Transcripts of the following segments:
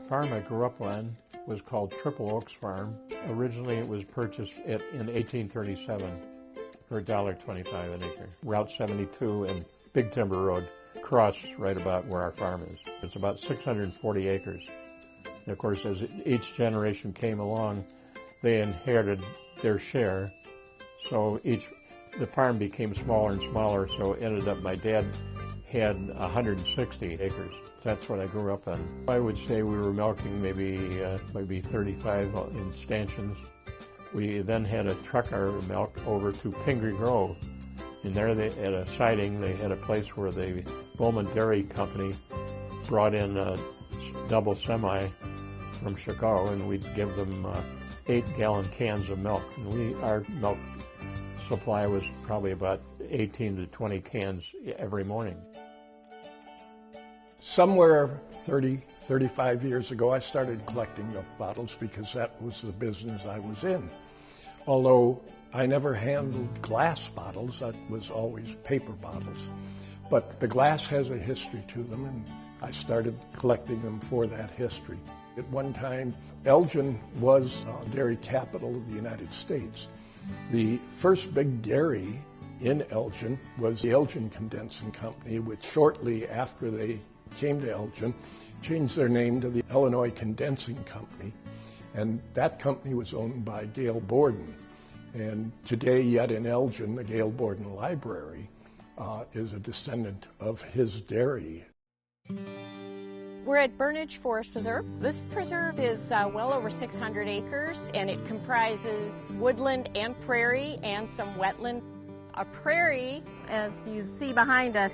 farm I grew up on was called Triple Oaks Farm. Originally it was purchased in 1837 for $1.25 an acre. Route 72 and Big Timber Road cross right about where our farm is. It's about 640 acres. And of course, as each generation came along, they inherited their share. So the farm became smaller and smaller, so it ended up my dad had 160 acres. That's what I grew up on. I would say we were milking maybe 35 in stanchions. We then had a truck our milk over to Pingree Grove. And there at a siding, they had a place where the Bowman Dairy Company brought in a double semi from Chicago, and we'd give them 8-gallon cans of milk. And our milk supply was probably about 18 to 20 cans every morning. Somewhere 35 years ago, I started collecting milk bottles because that was the business I was in. Although I never handled glass bottles, that was always paper bottles. But the glass has a history to them, and I started collecting them for that history. At one time, Elgin was the dairy capital of the United States. The first big dairy in Elgin was the Elgin Condensing Company, which shortly after they came to Elgin, changed their name to the Illinois Condensing Company. And that company was owned by Gail Borden. And today, yet in Elgin, the Gail Borden Library is a descendant of his dairy. We're at Burnage Forest Preserve. This preserve is well over 600 acres, and it comprises woodland and prairie and some wetland. A prairie, as you see behind us,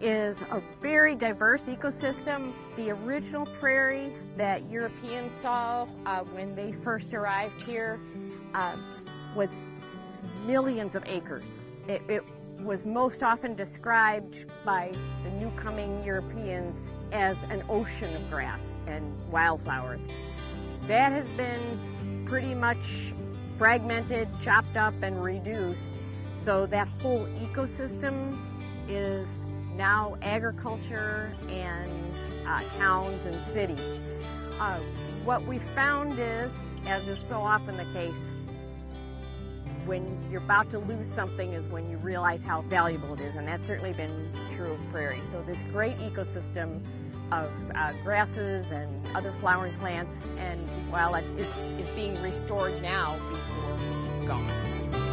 is a very diverse ecosystem. The original prairie that Europeans saw when they first arrived here was millions of acres. It was most often described by the new-coming Europeans as an ocean of grass and wildflowers. That has been pretty much fragmented, chopped up, and reduced, so that whole ecosystem is now agriculture and towns and cities. What we found is, as is so often the case, when you're about to lose something is when you realize how valuable it is, and that's certainly been true of prairie. So this great ecosystem of grasses and other flowering plants and wildlife is being restored now before it's gone.